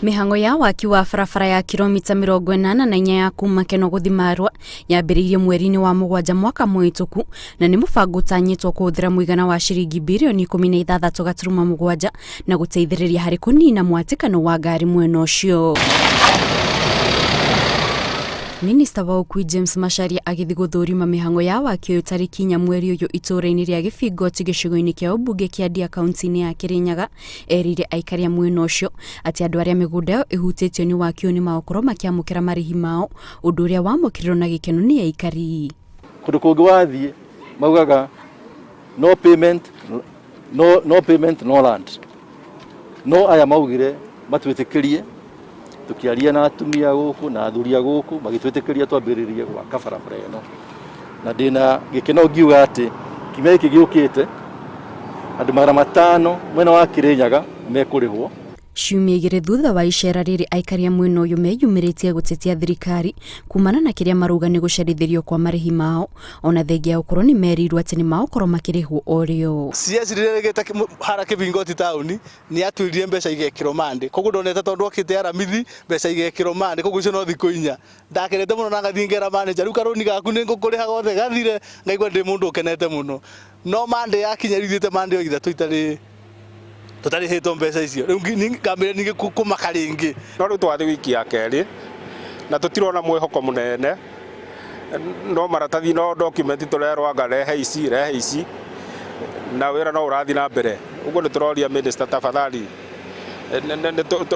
Mihango ya waki wa barabara ya kilomita 84 ya kuma Keno guthi Marua yambĩrĩirie mweri-inĩ wa Mũgwanja mwaka mũhĩtũku na nĩ mũbango ũtanyĩtwo kũhũthĩra mũigana wa ciringi birioni 16.7 na gũteithĩrĩria harĩ kũnina mwatĩkano wa ngari mwena ũcio. Minista wa Ũkuui James Macharia agĩthiĩ gũthũrima mĩhango ya waki ũyũ tarĩki 4 mweri ũyũ itũũra-inĩ rĩa Gĩbingoti gĩcigo-inĩ kĩa ũmbunge kĩa Ndia kaunti-inĩ ya Kirinyaga, erire aikari a mwena ũcio atĩ andũ arĩa mĩgũnda yao ĩhutĩtio nĩ waki ũyũ nĩ magũkorwo makĩamũkĩra marĩhi mao, ũndũ ũrĩa wamũkĩrĩrwo na gĩkeno nĩ aikari. Kũndũ kũngĩ wathiĩ maugaga no payment no land, no aya maugire matwĩtĩkĩrie tukiaria na atumia gũkũ na athuria gũkũ magĩtwĩtĩkĩria twambĩrĩrie gwaka barabara ĩno, na ndĩna gĩkeno ngiuga atĩ kiumia gĩkĩ gĩũkĩte andũ 500 mwena wa Kirinyaga mekũrĩhwo. Ciumia igĩrĩ thutha wa icera rĩrĩ aikari a mwena ũyũ meyumĩrĩtie gũtetia thirikari kumana na kĩrĩa marauga nĩ gũcerithĩrio kwa marĩhi mao, ona thengia gũkorwo nĩ merirwo atĩ nĩ magũkorwo makĩrĩhwo o rĩo. CS rĩrĩgĩte hara Kĩbingoti taũni nĩ atuĩrire mbeca igekĩrwo mande, koguo ndonete tondũ okĩte aramithi mbeca igekĩrwo mande, koguo icio no thikũ 4 ndakenete mũno na ngathiĩ ngera manager rĩu karũni gaku nĩ ngũkũrĩha gothe gathire, ngaigua ndĩ mũndũ ũkenete mũno, no mande yakinya rithĩte mande o ithatũ tutarĩhĩtwo mbeca icio, rĩu ngamĩre ningĩ kũmaka rĩngĩ. No rĩu twathi wiki ya kerĩ na tũtirona mwĩhoko mũnene, no maratathi no document tũrerwo anga rehe ici na wĩra no ũrathi na mbere. Ũguo nĩ tũroria minister tafadhali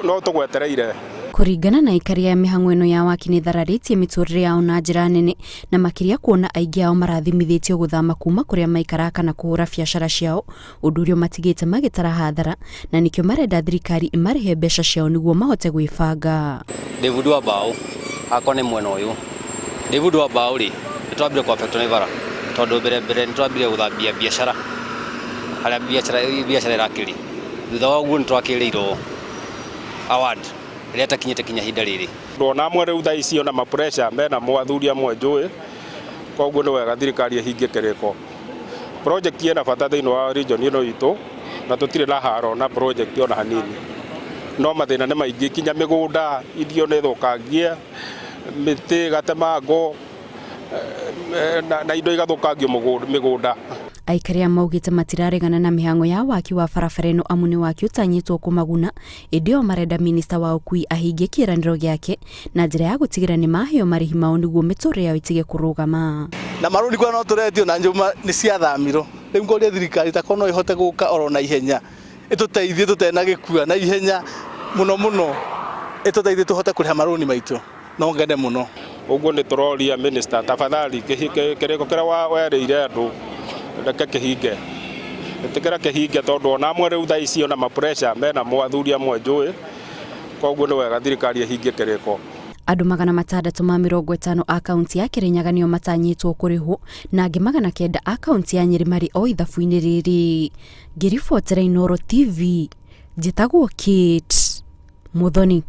no tũgwetereire. Kũringana na aikari ya mĩhango ĩno ya waki nĩ thararĩtie mĩtũrĩre yao na njĩra nene, na makĩria kuona aingĩ ao marathimithĩtio gũthama kuma kũrĩa maikara kana kũhũra biacara ciao, ũndũ ũrĩa matigĩte magĩtara hathara, na nĩkĩo marenda thirikari imarĩhe mbeca ciao nĩguo mahote gwĩbanga. David wa Bao akone mwena ũyũ. David wa Bao rĩ nĩtwambire kwa affect nĩ bara tondũ mbere nĩtwambire gũthambia biacara harĩa biacara ĩrakĩrĩ. Thutha wa ũguo nĩtwakĩrĩirwo award rĩrĩa takinyĩte kinya hinda rĩrĩ. Ndona amwe rĩu thaa icio na ma-pressure mena mwathuri amwe njũĩ, koguo nĩ wega thirikari ĩhingie kĩrĩko. Project ĩna bata thĩinĩ wa region ĩno itũ na tũtirĩ na haro na project ona hanini, no mathĩna nĩ maingĩ, kinya mĩgũnda irio nĩ thũkangie, mĩtĩ gatemango na indo igathũkangio mĩgũnda. Aikari a maugĩte matiraregana na mĩhango ya waki wa barabara ĩno amu nĩ waki ũtanyĩtwo kũmaguna, ĩndĩ o marenda minista wa ũkuui ahingie kĩĩranĩro gĩake na njĩra ya gũtigĩra nĩ maheo marĩhi mao nĩguo mĩtũrĩre yao ĩtige kũrũgama. Na marũni kwa no tũretio na njũma nĩ ciathamirwo, rĩu ngoria thirikari ta kono ĩhote gũka oro na ihenya ĩtũteithie tũtena gĩkua na ihenya mũno ĩtũteithie tũhote kũrĩha marũni maitũ, no ngene mũno. Ũguo nĩ tũroria minister tafadhali kĩrĩko kĩrĩa werĩire andũ reke kĩhinge, ĩtĩkĩra kĩhinge tondũ ona amwe rĩu thaa icio na ma-pressure mena mwathuri amwe njũĩ, koguo nĩ wega thirikari ĩhingie kĩrĩko. Andũ 650 a kaunti ya Kirinyaga nĩo matanyĩtwo kũrĩhwo na angĩ 900 a kaunti ya Nyeri marĩ o ithabu-inĩ rĩrĩ. Ngĩribotera Inooro TV, njĩtagwo Kate Muthoni.